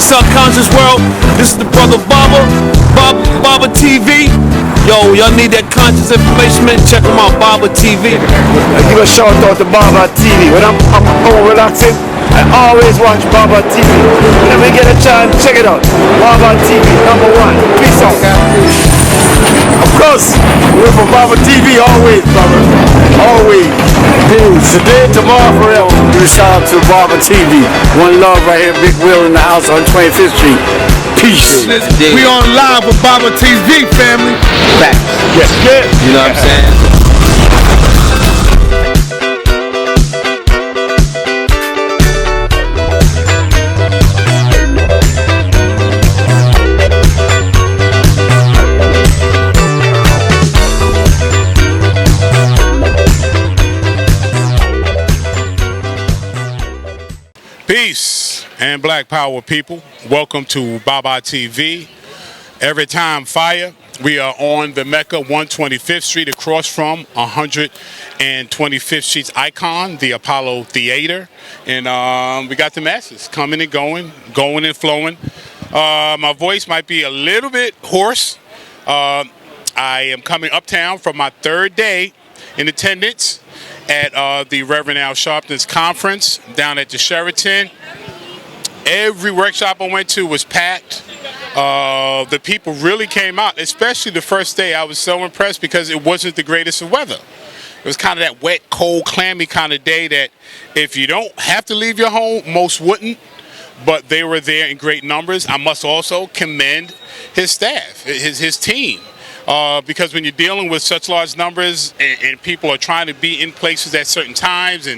subconscious world. This is the brother Baba TV. Yo, y'all need that conscious information, man? Check them out, Baba TV. I give a shout out to Baba TV. When I'm relaxing, I always watch Baba TV. Whenever you get a chance, check it out. Baba TV, number one. Peace out. Of course, we're for Baba TV always, brother. Always. Today, tomorrow, forever. Give a shout out to Baba TV. One love right here, Big Will in the house on 25th Street. Peace. We on live with Baba TV, family. Back. Yes, yes. You know what I'm saying? Peace and Black Power, people. Welcome to Baba TV. Every time fire. We are on the Mecca, 125th Street, across from 125th Street's icon, the Apollo Theater. And we got the masses coming and going and flowing. My voice might be a little bit hoarse. I am coming uptown from my third day in attendance at the Reverend Al Sharpton's conference down at the Sheraton. Every workshop I went to was packed. The people really came out, especially the first day. I was so impressed because it wasn't the greatest of weather. It was kind of that wet, cold, clammy kind of day that if you don't have to leave your home, most wouldn't. But they were there in great numbers. I must also commend his staff, his team. Because when you're dealing with such large numbers and people are trying to be in places at certain times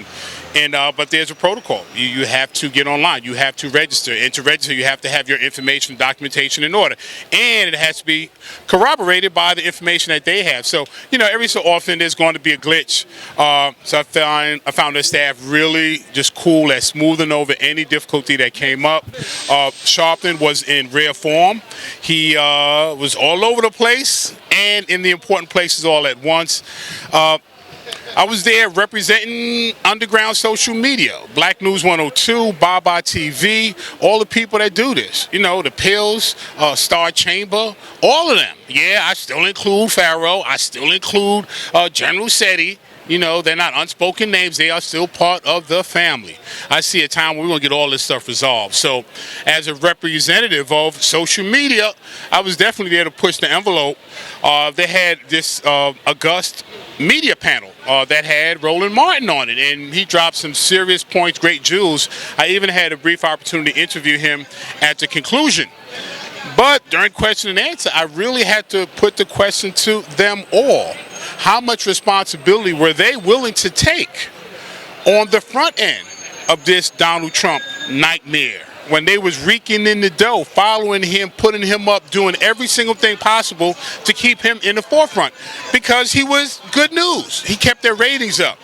but there's a protocol. You have to get online. You have to register. And to register, you have to have your information, documentation in order. And it has to be corroborated by the information that they have. So, you know, every so often there's going to be a glitch. So I found their staff really just cool at smoothing over any difficulty that came up. Sharpton was in rare form. He was all over the place and in the important places all at once. I was there representing underground social media, Black News 102, Baba TV, all the people that do this. You know, the Pills, Star Chamber, all of them. Yeah, I still include Pharaoh. I still include General Seti. You know, they're not unspoken names. They are still part of the family. I see a time where we're going to get all this stuff resolved. So as a representative of social media, I was definitely there to push the envelope. They had this august media panel that had Roland Martin on it, and he dropped some serious points, great jewels. I even had a brief opportunity to interview him at the conclusion. But during question and answer, I really had to put the question to them all. How much responsibility were they willing to take on the front end of this Donald Trump nightmare when they was reeking in the dough, following him, putting him up, doing every single thing possible to keep him in the forefront because he was good news. He kept their ratings up.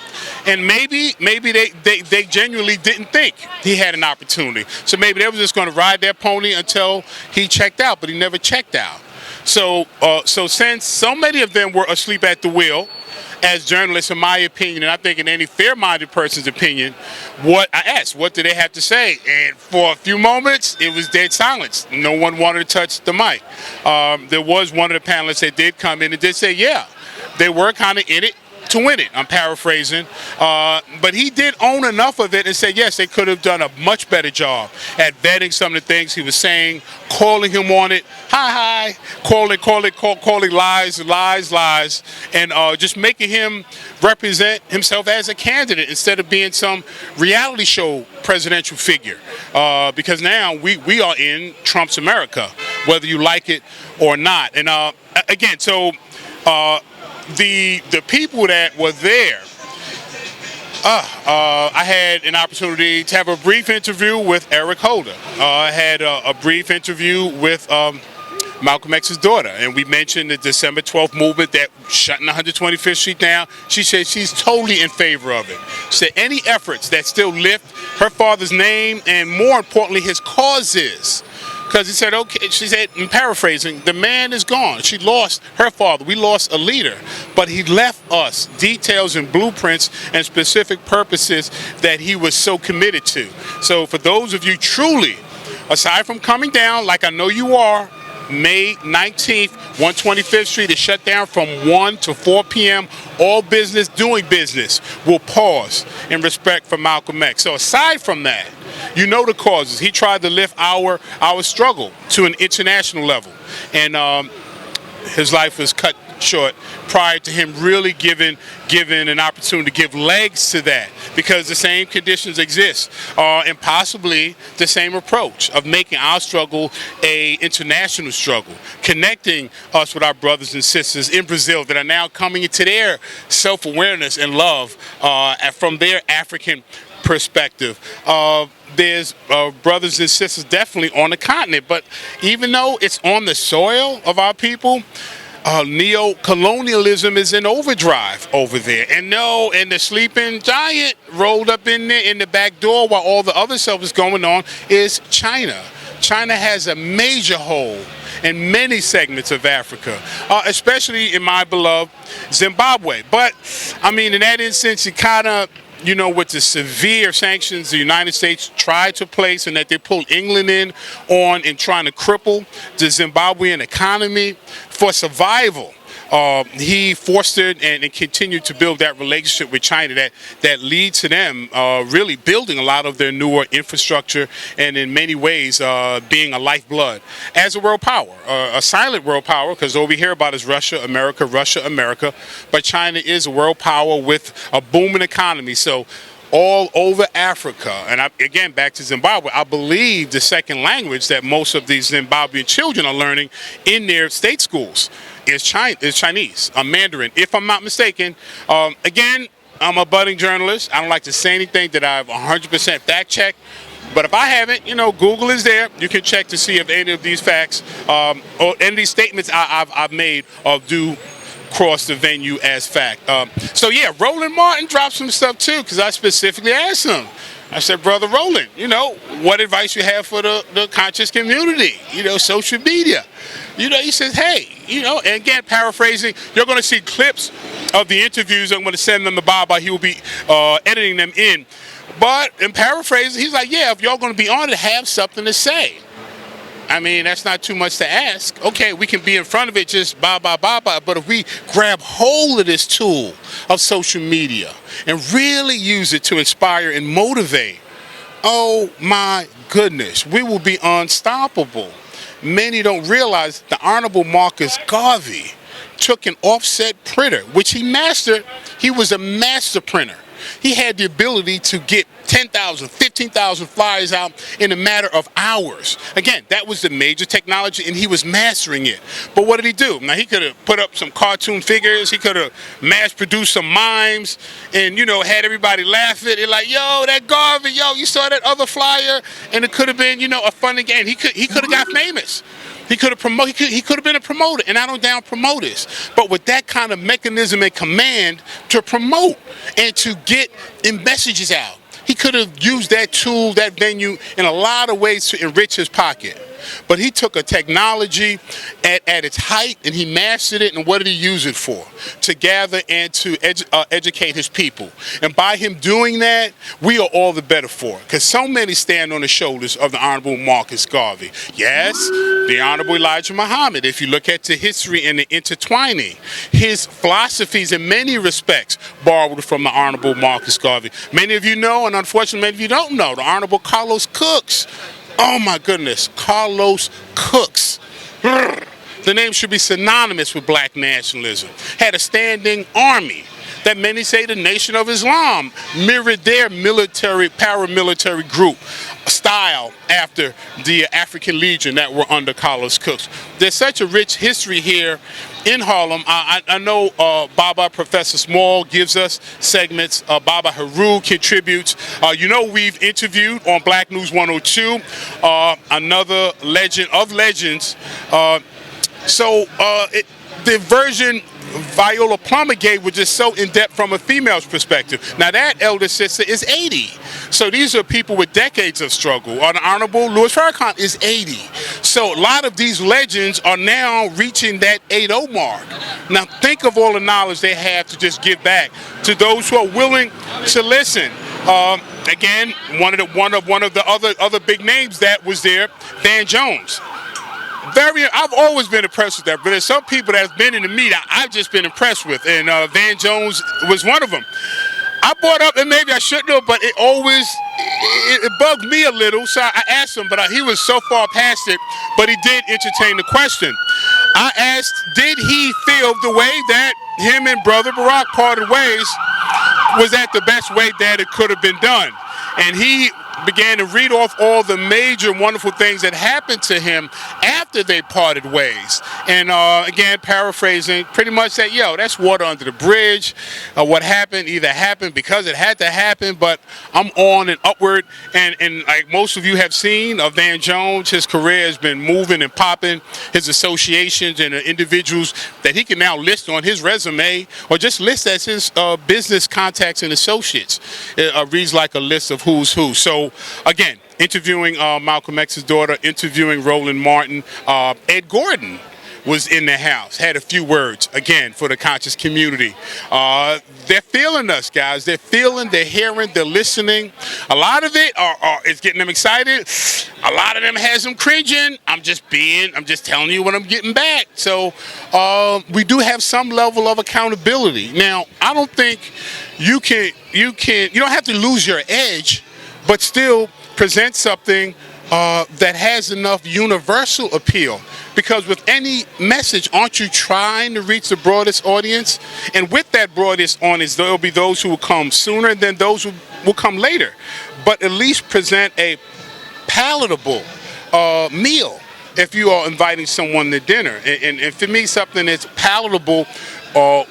And maybe they genuinely didn't think he had an opportunity. So maybe they were just going to ride their pony until he checked out, but he never checked out. So since so many of them were asleep at the wheel, as journalists, in my opinion, and I think in any fair-minded person's opinion, I asked, what do they have to say? And for a few moments, it was dead silence. No one wanted to touch the mic. There was one of the panelists that did come in and did say, yeah, they were kind of in it to win it. I'm paraphrasing. But he did own enough of it and say, yes, they could have done a much better job at vetting some of the things he was saying, calling him on it, calling lies, and just making him represent himself as a candidate instead of being some reality show presidential figure. Because now we are in Trump's America, whether you like it or not. And again, so the people that were there, I had an opportunity to have a brief interview with Eric Holder. I had a brief interview with Malcolm X's daughter, and we mentioned the December 12th movement that shutting 125th Street down. She said she's totally in favor of it. She said any efforts that still lift her father's name and, more importantly, his causes. Because he said, okay, she said, I'm paraphrasing, the man is gone. She lost her father. We lost a leader. But he left us details and blueprints and specific purposes that he was so committed to. So for those of you truly aside from coming down, like I know you are, May 19th, 125th Street is shut down from 1 to 4 p.m. All business doing business will pause in respect for Malcolm X. So aside from that, you know the causes. He tried to lift our struggle to an international level, and his life was cut short prior to him really given an opportunity to give legs to that, because the same conditions exist, and possibly the same approach of making our struggle a international struggle, connecting us with our brothers and sisters in Brazil that are now coming into their self-awareness and love from their African perspective. There's brothers and sisters definitely on the continent, but even though it's on the soil of our people, neo-colonialism is in overdrive over there. And the sleeping giant rolled up in there in the back door while all the other stuff is going on is China. China has a major hold in many segments of Africa, especially in my beloved Zimbabwe. But, I mean, in that instance, you kind of, with the severe sanctions the United States tried to place and that they pulled England in trying to cripple the Zimbabwean economy for survival. He fostered and continued to build that relationship with China that leads to them really building a lot of their newer infrastructure and in many ways being a lifeblood as a world power, a silent world power, because all we hear about is Russia, America, but China is a world power with a booming economy. So all over Africa, and again, back to Zimbabwe, I believe the second language that most of these Zimbabwean children are learning in their state schools is Chinese, Mandarin, if I'm not mistaken. Again, I'm a budding journalist. I don't like to say anything that I've 100% fact checked, but if I haven't, Google is there. You can check to see if any of these facts or any of these statements I've made do cross the venue as fact. So yeah, Roland Martin dropped some stuff too, because I specifically asked him. I said, Brother Roland, what advice you have for the conscious community, social media. He says, hey, and again, paraphrasing, you're going to see clips of the interviews. I'm going to send them to Baba. He will be editing them in. But in paraphrasing, he's like, yeah, if y'all going to be on it, have something to say. I mean, that's not too much to ask. Okay, we can be in front of it just blah, but if we grab hold of this tool of social media and really use it to inspire and motivate, oh my goodness, we will be unstoppable. Many don't realize the Honorable Marcus Garvey took an offset printer, which he mastered. He was a master printer. He had the ability to get 10,000, 15,000 flyers out in a matter of hours. Again, that was the major technology, and he was mastering it. But what did he do? Now, he could have put up some cartoon figures. He could have mass-produced some mimes and, had everybody laugh at it like, yo, that Garvey, yo, you saw that other flyer? And it could have been, a funny game. He could have got famous. He could have been a promoter, and I don't down promoters. But with that kind of mechanism and command to promote and to get messages out, he could have used that tool, that venue, in a lot of ways to enrich his pocket. But he took a technology at its height, and he mastered it, and what did he use it for? To gather and to educate his people. And by him doing that, we are all the better for it, because so many stand on the shoulders of the Honorable Marcus Garvey. Yes, the Honorable Elijah Muhammad. If you look at the history and the intertwining, his philosophies in many respects borrowed from the Honorable Marcus Garvey. Many of you know, and unfortunately many of you don't know, the Honorable Carlos Cooks. Oh my goodness, Carlos Cooks. The name should be synonymous with black nationalism. Had a standing army that many say the Nation of Islam mirrored their paramilitary group style after the African Legion that were under Carlos Cooks. There's such a rich history here in Harlem. I know Baba Professor Small gives us segments. Baba Haru contributes. We've interviewed on Black News 102 another legend of legends. The version Viola Plummer gave was just so in-depth from a female's perspective. Now that elder sister is 80. So these are people with decades of struggle. The Honorable Louis Farrakhan is 80. So a lot of these legends are now reaching that 80 mark. Now think of all the knowledge they have to just give back to those who are willing to listen. Again, one of the other big names that was there, Van Jones. I've always been impressed with that, but there's some people that's been in the meet I've just been impressed with, and Van Jones was one of them. I brought up, and maybe I shouldn't have, but it bugged me a little, so I asked him, but he was so far past it, but he did entertain the question. I asked, did he feel the way that him and Brother Barack parted ways, was that the best way that it could have been done? And he began to read off all the major wonderful things that happened to him after they parted ways. And again, paraphrasing, pretty much said, yo, that's water under the bridge. What happened either happened because it had to happen, but I'm on and upward. And like most of you have seen, Van Jones, his career has been moving and popping. His associations and individuals that he can now list on his resume, or just list as his business contacts and associates. It reads like a list of who's who. So again, interviewing Malcolm X's daughter, interviewing Roland Martin, Ed Gordon was in the house, had a few words, again, for the conscious community. They're feeling us, guys. They're feeling, they're hearing, they're listening. A lot of it is getting them excited. A lot of them has them cringing. I'm just telling you what I'm getting back. So we do have some level of accountability. Now, I don't think you don't have to lose your edge, but still present something that has enough universal appeal. Because with any message, aren't you trying to reach the broadest audience? And with that broadest audience, there will be those who will come sooner than those who will come later. But at least present a palatable meal if you are inviting someone to dinner. And for me, something that's palatable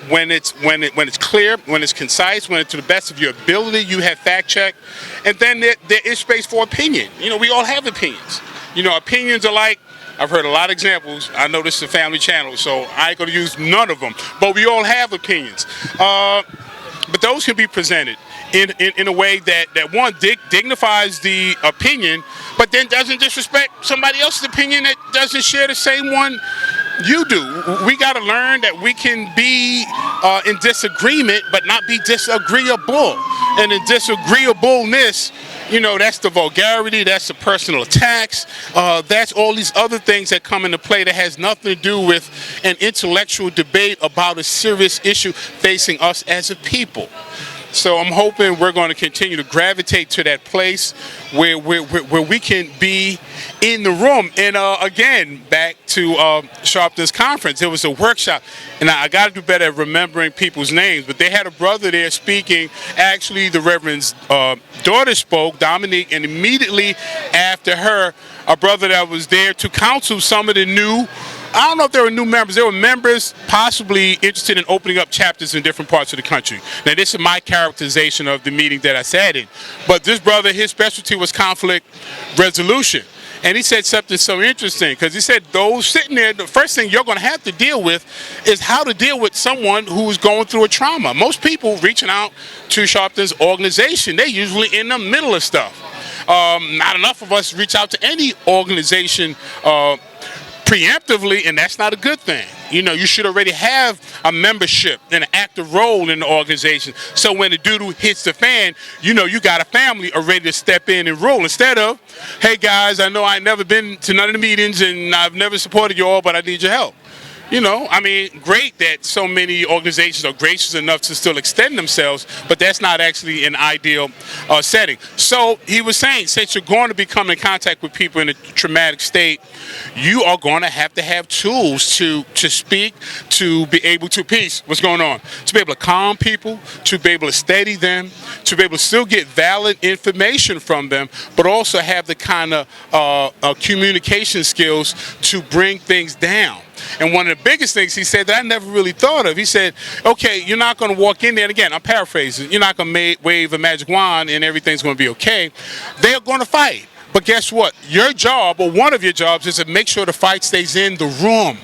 when it's clear, when it's concise, when it's to the best of your ability, you have fact check, and then there is space for opinion. You know, we all have opinions. You know, opinions are like, I've heard a lot of examples. I know this is a family channel, so I ain't gonna use none of them. But we all have opinions. But those can be presented in a way that one dignifies the opinion, but then doesn't disrespect somebody else's opinion that doesn't share the same one you do. We got to learn that we can be in disagreement, but not be disagreeable. And in disagreeableness, you know, that's the vulgarity, that's the personal attacks, that's all these other things that come into play that has nothing to do with an intellectual debate about a serious issue facing us as a people. So I'm hoping we're going to continue to gravitate to that place where we can be in the room. And again, back to Sharpton's conference, there was a workshop, and I got to do better at remembering people's names, but they had a brother there speaking. Actually, the Reverend's daughter spoke, Dominique, and immediately after her, a brother that was there to counsel some of the new, I don't know if there were new members. There were members possibly interested in opening up chapters in different parts of the country. Now, this is my characterization of the meeting that I sat in. But this brother, his specialty was conflict resolution. And he said something so interesting, because he said those sitting there, the first thing you're going to have to deal with is how to deal with someone who's going through a trauma. Most people reaching out to Sharpton's organization, they're usually in the middle of stuff. Not enough of us reach out to any organization preemptively, and that's not a good thing. You know, you should already have a membership and an active role in the organization. So when the doo-doo hits the fan, you know you got a family already to step in and rule. Instead of, hey guys, I know I ain't never been to none of the meetings and I've never supported you all, but I need your help. You know, I mean, great that so many organizations are gracious enough to still extend themselves, but that's not actually an ideal setting. So he was saying, since you're going to be coming in contact with people in a traumatic state, you are going to have tools to speak, to be able to peace. What's going on? To be able to calm people, to be able to steady them, to be able to still get valid information from them, but also have the kind of communication skills to bring things down. And one of the biggest things he said that I never really thought of, he said, okay, you're not going to walk in there, and again, I'm paraphrasing, you're not going to wave a magic wand and everything's going to be okay. They're going to fight. But guess what? Your job, or one of your jobs, is to make sure the fight stays in the room.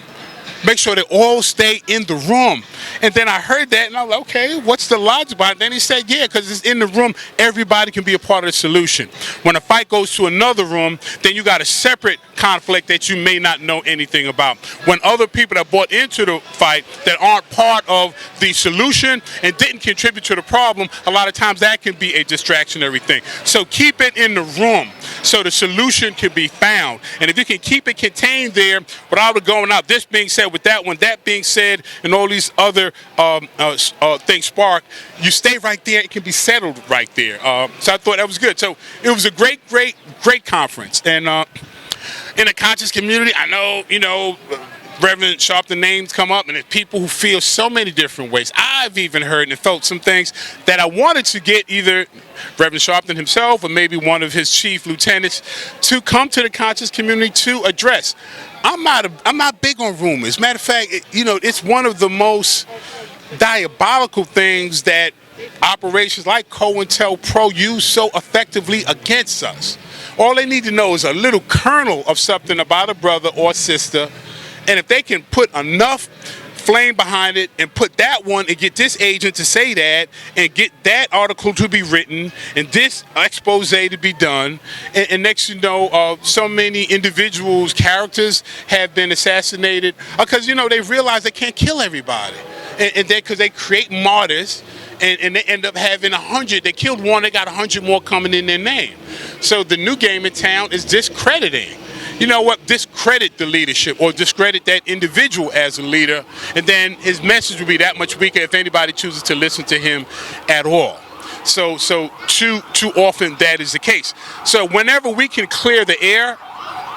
Make sure they all stay in the room. And then I heard that, and I was like, okay, what's the logic behind it? Then he said, yeah, because it's in the room, everybody can be a part of the solution. When a fight goes to another room, then you got a separate conflict that you may not know anything about. When other people that bought into the fight that aren't part of the solution and didn't contribute to the problem, a lot of times that can be a distractionary thing. So keep it in the room so the solution can be found. And if you can keep it contained there without it going out, this being said with that one, that being said, and all these other things spark, you stay right there. It can be settled right there. So I thought that was good. So it was a great conference. And in the conscious community, I know, Reverend Sharpton names come up, and there's people who feel so many different ways. I've even heard and felt some things that I wanted to get either Reverend Sharpton himself or maybe one of his chief lieutenants to come to the conscious community to address. I'm not big on rumors. Matter of fact, it's one of the most diabolical things that operations like COINTELPRO use so effectively against us. All they need to know is a little kernel of something about a brother or sister, and if they can put enough flame behind it and put that one and get this agent to say that and get that article to be written and this expose to be done, and next you know, so many individuals, characters have been assassinated because, they realize they can't kill everybody. And because they create martyrs, and they end up having 100. They killed one, they got 100 more coming in their name. So the new game in town is discrediting. You know what? Discredit the leadership or discredit that individual as a leader, and then his message will be that much weaker if anybody chooses to listen to him at all. So too often that is the case. So whenever we can clear the air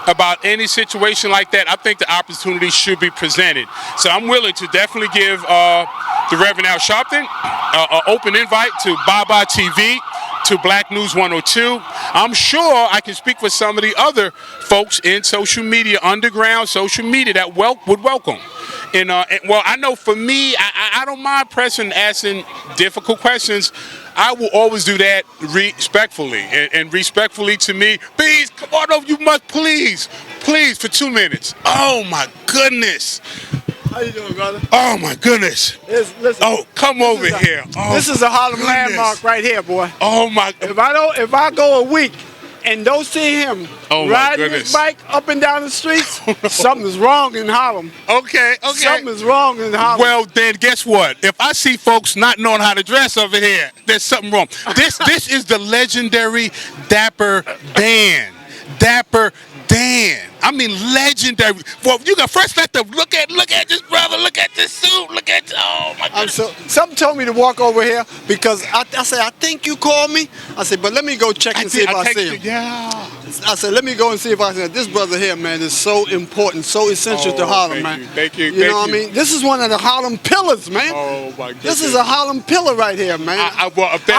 about any situation like that, I think the opportunity should be presented. So I'm willing to definitely give the Reverend Al Sharpton an open invite to Baba TV, to Black News 102. I'm sure I can speak for some of the other folks in social media, underground social media, that would welcome. And well, I know for me, I don't mind pressing, asking difficult questions. I will always do that respectfully. And respectfully to me, please, come on over, you must, please, for 2 minutes. Oh my goodness. How you doing, brother? Oh my goodness. Listen, oh, come over here. Oh, this is a Harlem goodness. landmark right here, boy. Oh my. If I go a week and don't see him riding his bike up and down the streets, something's wrong in Harlem. Okay. Something's wrong in Harlem. Well, then guess what? If I see folks not knowing how to dress over here, there's something wrong. This is the legendary Dapper Dan. Dapper Dan. I mean, legendary. Well, you got first let them look at this brother, look at this suit, oh my God. Something told me to walk over here because I said, I think you called me. I said, but let me go check and see if I see him. Yeah. I said, let me go and see if I see him. This brother here, man, is so important, so essential to Harlem, man. Thank you. You know what I mean? This is one of the Harlem pillars, man. Oh my goodness. This is a Harlem pillar right here, man. I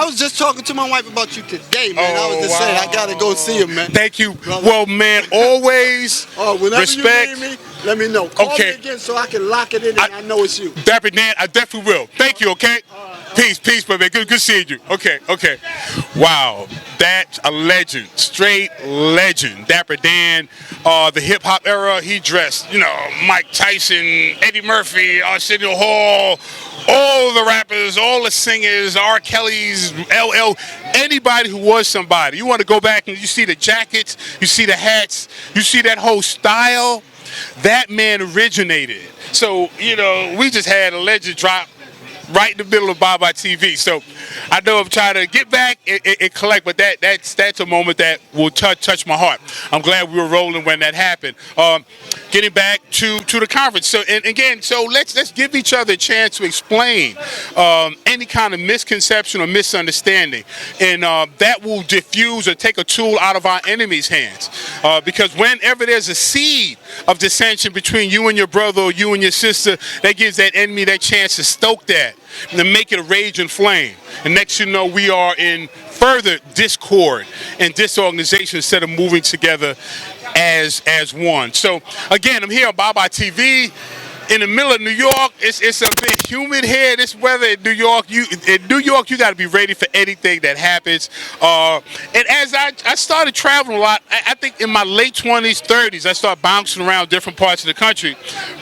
was just talking to my wife about you today, man. I was just saying, I gotta go see him, man. Thank you. Brother. Well, man, always whenever respect. You need me, let me know. Call me again so I can lock it in and I know it's you. Dapper Dan, I definitely will. Thank you, okay? Peace, brother. Good seeing you. Okay. Wow, that's a legend, straight legend. Dapper Dan, the hip hop era, he dressed, Mike Tyson, Eddie Murphy, Arsenio Hall, all the rappers, all the singers, R. Kelly's, LL, anybody who was somebody. You want to go back and you see the jackets, you see the hats, you see that whole style. That man originated. So, we just had a legend drop right in the middle of Baba TV. So I know I'm trying to get back and collect, but that's a moment that will touch my heart. I'm glad we were rolling when that happened. Getting back to the conference. So and again, let's give each other a chance to explain any kind of misconception or misunderstanding, and that will diffuse or take a tool out of our enemy's hands. Because whenever there's a seed of dissension between you and your brother or you and your sister, that gives that enemy that chance to stoke that and to make it a rage and flame. And next you know, we are in further discord and disorganization instead of moving together as one. So again, I'm here on Baba TV in the middle of New York. It's a bit humid here. This weather in New York, you got to be ready for anything that happens. And as I started traveling a lot, I think in my late 20s, 30s, I started bouncing around different parts of the country.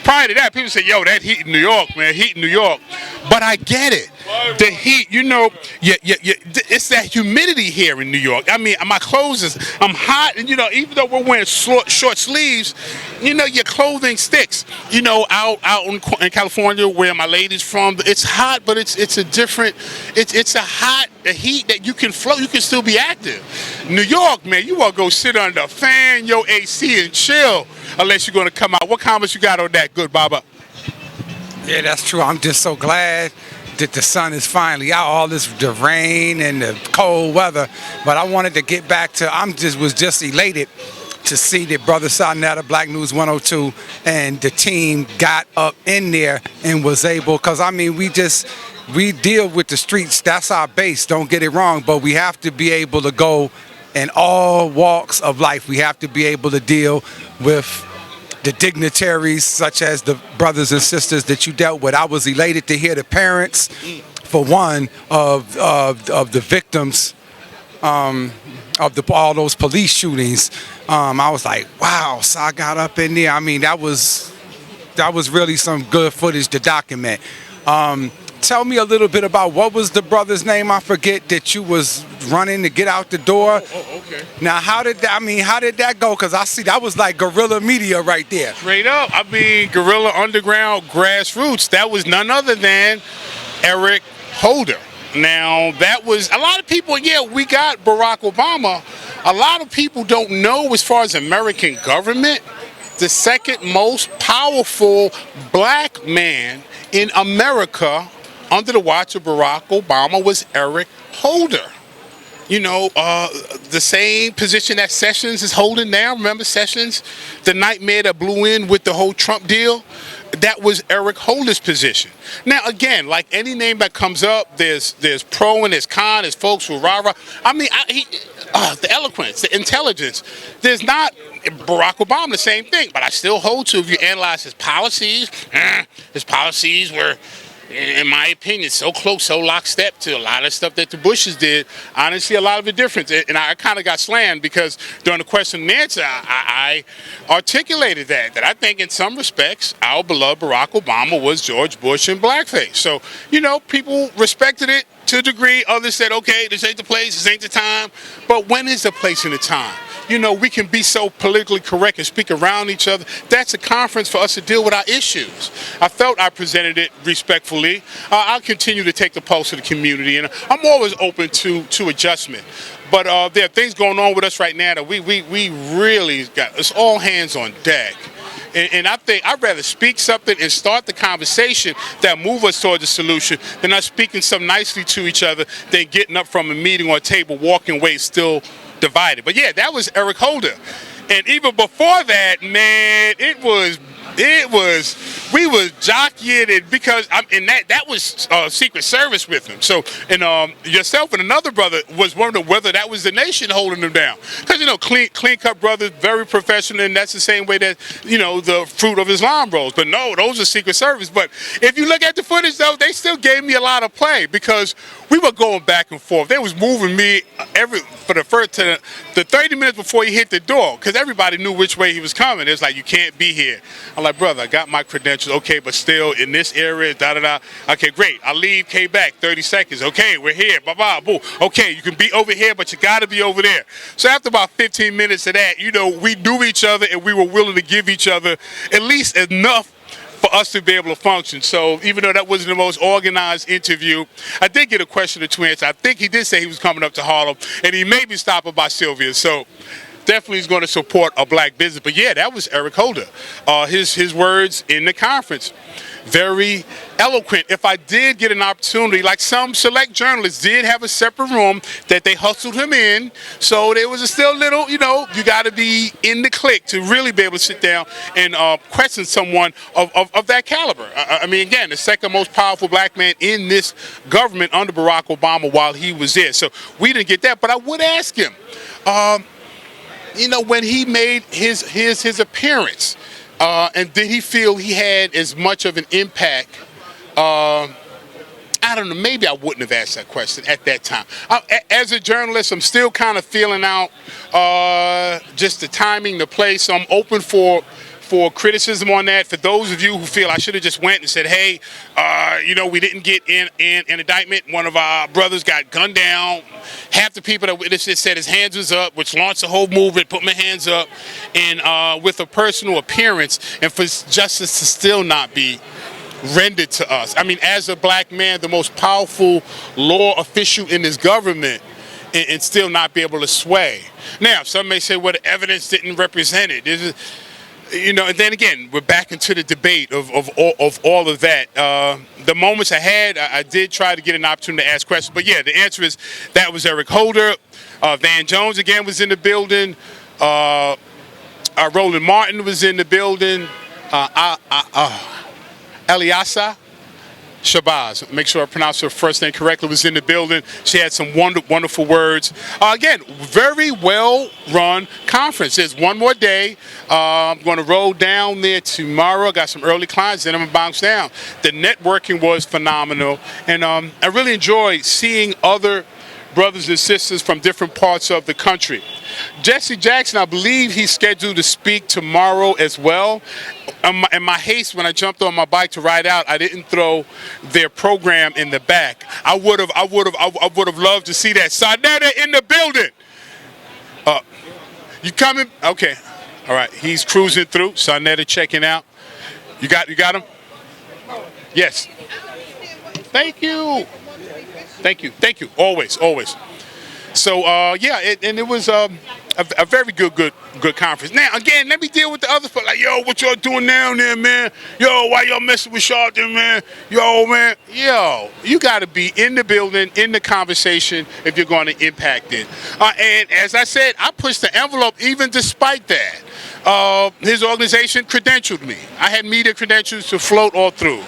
Prior to that, people say, yo, that heat in New York, man, heat in New York. But I get it. The heat, you know, it's that humidity here in New York. I mean, my clothes I'm hot, and you know, even though we're wearing short sleeves, you know, your clothing sticks. You know, out in California, where my lady's from, it's hot, but it's a different, it's a heat that you can float. You can still be active. New York, man, you want to go sit under a fan, your AC, and chill, unless you're going to come out. What comments you got on that, good Baba? Yeah, that's true. I'm just so glad that the sun is finally out. All the rain and the cold weather, but I wanted to get back to. Was just elated to see that Brother Sarnetta, Black News 102, and the team got up in there and was able. Because I mean, we deal with the streets. That's our base. Don't get it wrong, but we have to be able to go in all walks of life. We have to be able to deal with the dignitaries, such as the brothers and sisters that you dealt with. I was elated to hear the parents, for one, of the victims of all those police shootings. I was like, wow, so I got up in there. I mean, that was really some good footage to document. Tell me a little bit about what was the brother's name? I forget that you was running to get out the door. Oh, okay. Now, how did that go? Because I see that was like guerrilla media right there. Straight up. I mean, guerrilla underground grassroots. That was none other than Eric Holder. Now, that was a lot of people. Yeah, we got Barack Obama. A lot of people don't know, as far as American government, the second most powerful black man in America under the watch of Barack Obama was Eric Holder. You know, the same position that Sessions is holding now. Remember Sessions, the nightmare that blew in with the whole Trump deal? That was Eric Holder's position. Now, again, like any name that comes up, there's pro and there's con, there's folks who rah-rah. I mean, the eloquence, the intelligence. There's not Barack Obama, the same thing. But I still hold to, if you analyze his policies were, in my opinion, so close, so lockstep to a lot of stuff that the Bushes did. I didn't see a lot of a difference. And I kind of got slammed because during the question and answer, I articulated that I think in some respects, our beloved Barack Obama was George Bush in blackface. So, you know, people respected it to a degree. Others said, okay, this ain't the place, this ain't the time. But when is the place and the time? You know, we can be so politically correct and speak around each other. That's a conference for us to deal with our issues. I felt I presented it respectfully. I'll continue to take the pulse of the community, and I'm always open to adjustment. But there are things going on with us right now that we really got. It's all hands on deck. And I think I'd rather speak something and start the conversation that move us towards a solution than us speaking something nicely to each other than getting up from a meeting or a table, walking away still divided. But yeah, that was Eric Holder. And even before that, man, we was jockeying it because that was Secret Service with him. So, and yourself and another brother was wondering whether that was the nation holding them down. Because, you know, clean cut brothers, very professional, and that's the same way that, you know, the Fruit of Islam rolls. But no, those are Secret Service. But if you look at the footage, though, they still gave me a lot of play because we were going back and forth. They was moving me for the 30 minutes before he hit the door, because everybody knew which way he was coming. It's like, you can't be here. I'm like, brother, I got my credentials. Okay, but still in this area, da-da-da. Okay, great. I'll leave, K back, 30 seconds. Okay, we're here, bye-bye, boo. Okay, you can be over here, but you got to be over there. So after about 15 minutes of that, you know, we knew each other and we were willing to give each other at least enough for us to be able to function. So even though that wasn't the most organized interview, I did get a question or two answered. I think he did say he was coming up to Harlem, and he may be stopping by Sylvia. So definitely is going to support a black business. But yeah, that was Eric Holder. His words in the conference, very eloquent. If I did get an opportunity, like some select journalists did have a separate room that they hustled him in, so there was still little, you know, you got to be in the clique to really be able to sit down and question someone of that caliber. I mean, again, the second most powerful black man in this government under Barack Obama while he was there. So we didn't get that, but I would ask him, you know, when he made his appearance, and did he feel he had as much of an impact? I don't know, maybe I wouldn't have asked that question at that time. As a journalist, I'm still kind of feeling out just the timing, the place. So I'm open for for criticism on that. For those of you who feel I should have just went and said, hey, we didn't get in an indictment. One of our brothers got gunned down. Half the people that witnessed it said his hands was up, which launched the whole movement, put my hands up, and with a personal appearance, and for justice to still not be rendered to us. I mean, as a black man, the most powerful law official in this government, and still not be able to sway. Now, some may say, well, the evidence didn't represent it. And then again, we're back into the debate of all of that. The moments I had, I did try to get an opportunity to ask questions. But yeah, the answer is that was Eric Holder. Van Jones again was in the building. Roland Martin was in the building. Eliasa Shabazz, make sure I pronounce her first name correctly, was in the building. She had some wonderful words. Again, very well run conference. There's one more day. I'm going to roll down there tomorrow. I got some early clients, then I'm going to bounce down. The networking was phenomenal, and I really enjoyed seeing other brothers and sisters from different parts of the country. Jesse Jackson, I believe he's scheduled to speak tomorrow as well. In my haste, when I jumped on my bike to ride out, I didn't throw their program in the back. I would have loved to see that. Sarnetta in the building. You coming? Okay. All right. He's cruising through. Sarnetta checking out. You got him? Yes. Thank you. Always. So and it was a very good conference. Now again, let me deal with the other stuff. Like, yo, what y'all doing down there, man? Yo, why y'all messing with Charlton, man? Yo, man. Yo, you got to be in the building, in the conversation if you're going to impact it. And as I said, I pushed the envelope even despite that. His organization credentialed me. I had media credentials to float all through.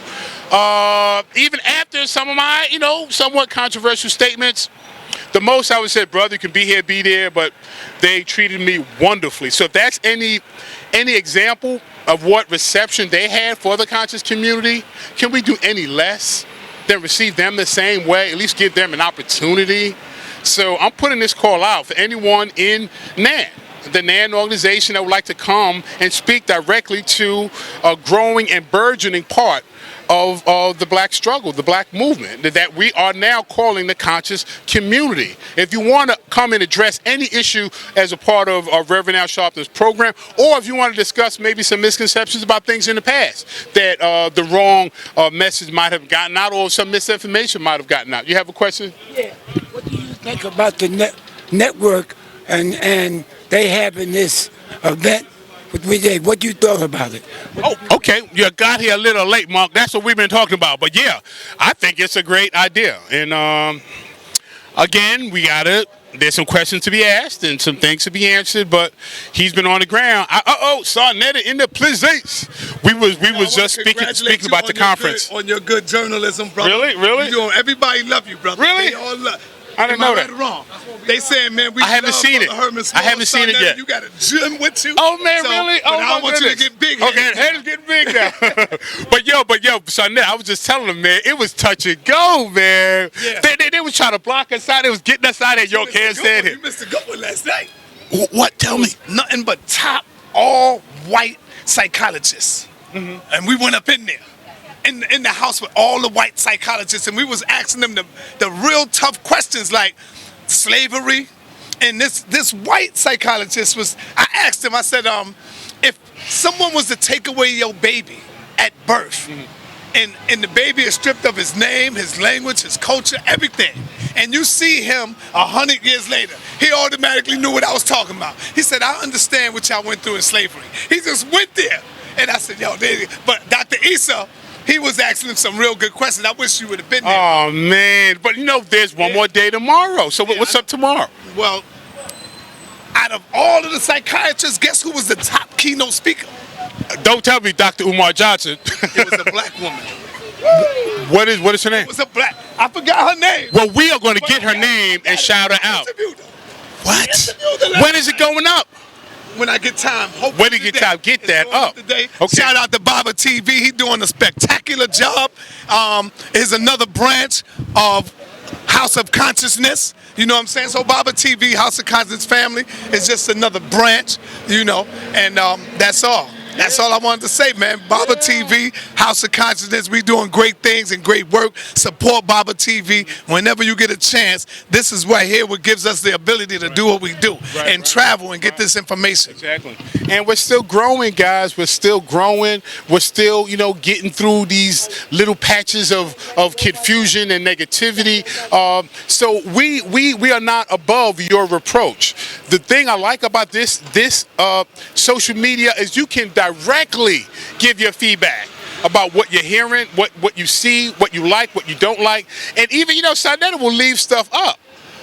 Even after some of my, somewhat controversial statements, the most I would say, brother, you can be here, be there, but they treated me wonderfully. So if that's any example of what reception they had for the conscious community, can we do any less than receive them the same way? At least give them an opportunity. So I'm putting this call out for anyone in NAN, the NAN organization that would like to come and speak directly to a growing and burgeoning part of the black struggle, the black movement, that we are now calling the conscious community. If you want to come and address any issue as a part of Reverend Al Sharpton's program, or if you want to discuss maybe some misconceptions about things in the past that the wrong message might have gotten out, or some misinformation might have gotten out. You have a question? Yeah. What do you think about the network and they having this event? What you thought about it? Oh, okay. You got here a little late, Mark. That's what we've been talking about. But yeah, I think it's a great idea. And again, there's some questions to be asked and some things to be answered, but he's been on the ground. Sarnetta in the places. We was just speaking about the conference. On your good journalism, brother. Really? Everybody love you, brother. Really? They all love. I didn't know that. Right or wrong? They saying, man, I haven't seen it. I haven't seen it yet. You got a gym with you. Oh man, really? Oh, I don't want you to get big. Okay, head is getting big now. but yo, Sarnetta, I was just telling them, man, it was touch and go, man. Yeah. They was trying to block us out. They was getting us out of here. Yo, can't stand it. You missed a good one last night. What? Tell me. Nothing but top all white psychologists, and we went up in there. In the house with all the white psychologists, and we was asking them the real tough questions like slavery. And this white psychologist I asked him, I said, if someone was to take away your baby at birth, and the baby is stripped of his name, his language, his culture, everything, and you see him 100 years later, he automatically knew what I was talking about. He said, I understand what y'all went through in slavery. He just went there. And I said, but Dr. Issa, he was asking him some real good questions. I wish you would have been there. Oh, man. But, there's one more day tomorrow. So what's up tomorrow? Well, out of all of the psychiatrists, guess who was the top keynote speaker? Don't tell me Dr. Umar Johnson. It was a black woman. What is her name? It was a black. I forgot her name. Well, we are going to get her name and shout her out. What? When is it going up? When I get time. When you get time, get that up. Okay. Shout out to Baba TV. He's doing a spectacular job. Is another branch of House of Consciousness. You know what I'm saying? So Baba TV, House of Consciousness family, is just another branch, and that's all. That's all I wanted to say, man. Baba TV, House of Consciousness, we doing great things and great work. Support Baba TV whenever you get a chance. This is right here what gives us the ability to do what we do and travel and get this information. Exactly. And we're still growing, guys. We're still growing. We're still, getting through these little patches of confusion and negativity. So we are not above your reproach. The thing I like about this social media is you can directly give your feedback about what you're hearing, what you see, what you like, what you don't like. And even, Sarnetta will leave stuff up.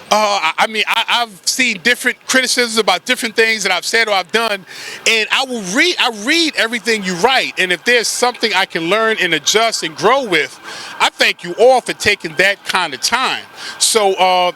I've seen different criticisms about different things that I've said or I've done, and I read everything you write, and if there's something I can learn and adjust and grow with, I thank you all for taking that kind of time. So,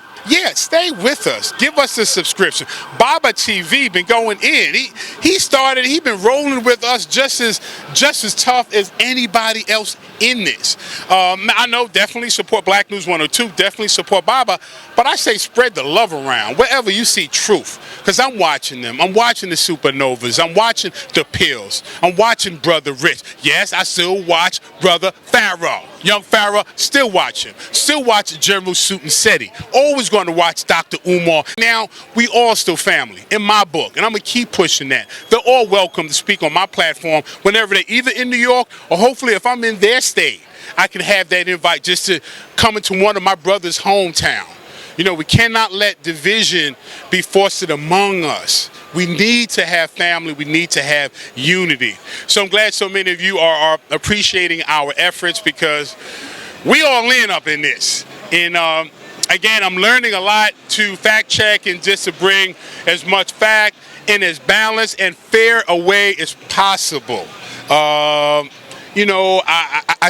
stay with us. Give us a subscription. Baba TV been going in. He been rolling with us just as tough as anybody else in this. I know, definitely support Black News 102, definitely support Baba, but I say spread the love around wherever you see truth, because I'm watching them. I'm watching the Supernovas. I'm watching the Pills. I'm watching Brother Rich. Yes, I still watch Brother Pharaoh. Young Pharaoh, still watch him. Still watch General Suit and Seti. Always going to watch Dr. Umar. Now, we all still family, in my book, and I'm going to keep pushing that. They're all welcome to speak on my platform whenever they're either in New York, or hopefully if I'm in their state, I can have that invite just to come into one of my brother's hometown. We cannot let division be fostered among us. We need to have family. We need to have unity. So I'm glad so many of you are appreciating our efforts, because we all in up in this. And again, I'm learning a lot to fact check and just to bring as much fact and as balanced and fair a way as possible. I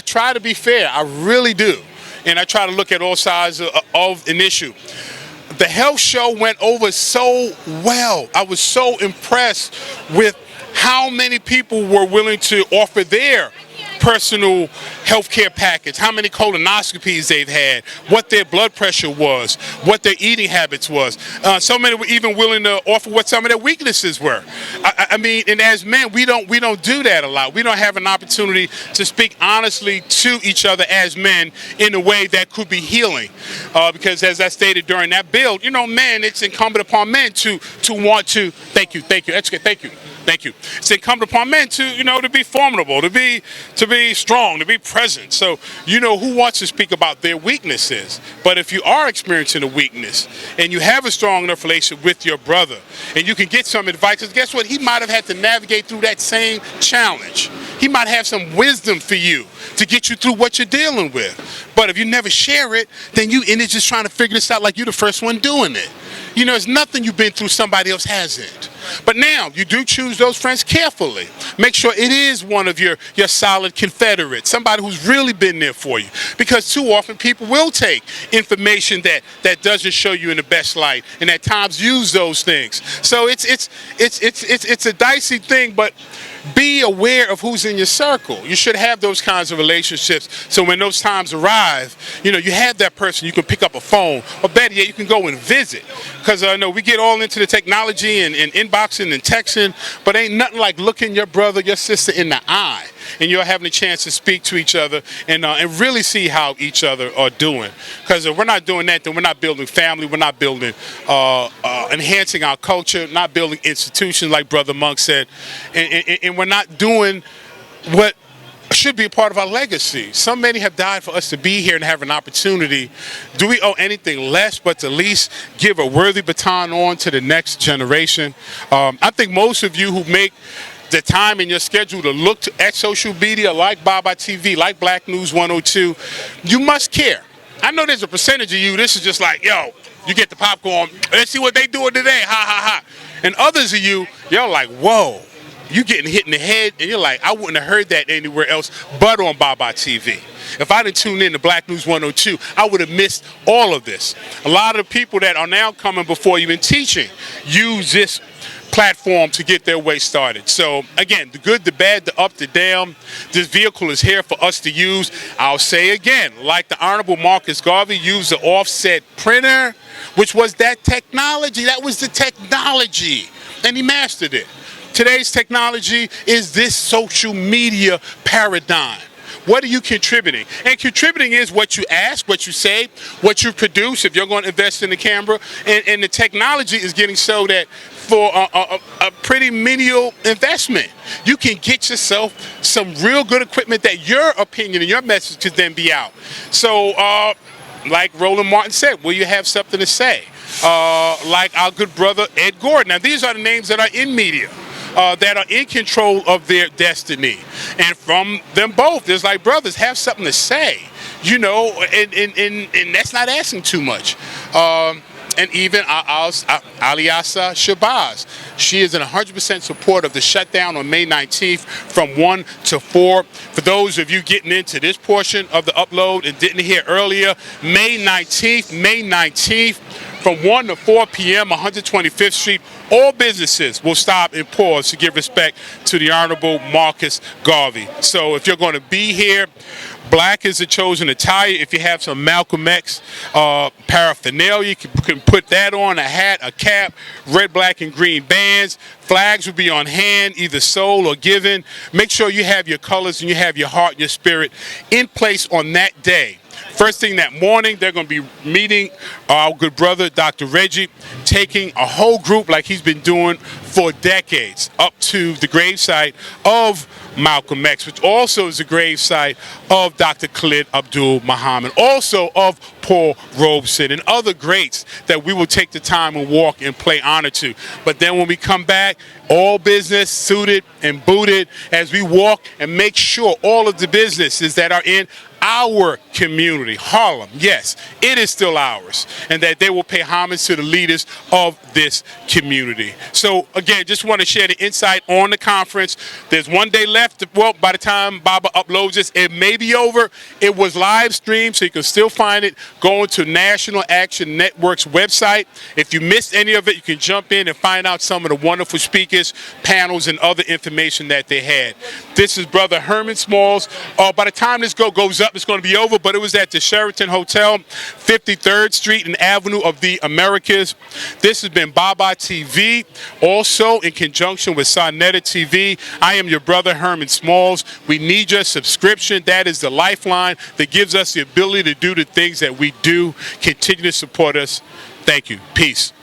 try to be fair. I really do. And I try to look at all sides of an issue. The health show went over so well. I was so impressed with how many people were willing to offer their personal health care package, how many colonoscopies they've had, what their blood pressure was, what their eating habits was. So many were even willing to offer what some of their weaknesses were. And as men, we don't do that a lot. We don't have an opportunity to speak honestly to each other as men in a way that could be healing. Because as I stated during that build, men, it's incumbent upon men to want to, thank you, that's good, thank you. It's incumbent upon men to be formidable, to be strong, to be present. So, who wants to speak about their weaknesses? But if you are experiencing a weakness and you have a strong enough relationship with your brother and you can get some advice, because guess what? He might have had to navigate through that same challenge. He might have some wisdom for you to get you through what you're dealing with. But if you never share it, then you end up just trying to figure this out like you're the first one doing it. It's nothing you've been through somebody else hasn't. But now, you do choose those friends carefully. Make sure it is one of your solid confederates, somebody who's really been there for you. Because too often people will take information that doesn't show you in the best light, and at times use those things. So it's a dicey thing, but be aware of who's in your circle. You should have those kinds of relationships, so when those times arrive, you have that person you can pick up a phone, or better yet, you can go and visit. Because I know we get all into the technology and inboxing and texting, but ain't nothing like looking your brother, your sister in the eye, and you're having a chance to speak to each other and really see how each other are doing. Because if we're not doing that, then we're not building family, we're not building, enhancing our culture, not building institutions like Brother Monk said, and we're not doing what should be a part of our legacy. So many have died for us to be here and have an opportunity. Do we owe anything less but to at least give a worthy baton on to the next generation? I think most of you who make the time in your schedule to look at social media like Baba TV, like Black News 102, you must care. I know there's a percentage of you, this is just like, yo, you get the popcorn, let's see what they doing today, ha ha ha. And others of you, you're like, whoa. You getting hit in the head, and you're like, I wouldn't have heard that anywhere else but on Baba TV. If I didn't tune in to Black News 102, I would have missed all of this. A lot of the people that are now coming before you and teaching use this platform to get their way started. So again, the good, the bad, the up, the down, this vehicle is here for us to use. I'll say again, like the Honorable Marcus Garvey used the offset printer, which was that technology. That was the technology, and he mastered it. Today's technology is this social media paradigm. What are you contributing? And contributing is what you ask, what you say, what you produce, if you're going to invest in the camera. And the technology is getting so that for a pretty menial investment, you can get yourself some real good equipment that your opinion and your message could then be out. So, like Roland Martin said, will you have something to say? Like our good brother Ed Gordon. Now, these are the names that are in media. That are in control of their destiny. And from them both, there's like, brothers, have something to say, you know, and that's not asking too much. And even Aliasa Shabazz, she is in 100% support of the shutdown on May 19th from 1 to 4. For those of you getting into this portion of the upload and didn't hear earlier, May 19th, from 1 to 4 p.m., 125th Street, all businesses will stop and pause to give respect to the Honorable Marcus Garvey. So if you're going to be here, black is the chosen attire. If you have some Malcolm X paraphernalia, you can put that on, a hat, a cap, red, black, and green bands. Flags will be on hand, either sold or given. Make sure you have your colors and you have your heart and your spirit in place on that day. First thing that morning, they're going to be meeting our good brother, Dr. Reggie, taking a whole group like he's been doing for decades up to the gravesite of Malcolm X, which also is the gravesite of Dr. Khalid Abdul Muhammad, also of Paul Robeson and other greats that we will take the time and walk and play honor to. But then when we come back, all business suited and booted as we walk and make sure all of the businesses that are in our community, Harlem, yes, it is still ours, and that they will pay homage to the leaders of this community. So again, just want to share the insight on the conference. There's one day left. Well, by the time Baba uploads this, it may be over. It was live streamed, so you can still find it going to National Action Network's website. If you missed any of it, you can jump in and find out some of the wonderful speakers, panels, and other information that they had. This is Brother Herman Smalls. By the time this goes up, it's going to be over, but it was at the Sheraton Hotel, 53rd Street and Avenue of the Americas. This has been Baba TV, also in conjunction with Sonetta TV. I am your brother Herman Smalls. We need your subscription. That is the lifeline that gives us the ability to do the things that we do. Continue to support us. Thank you. Peace.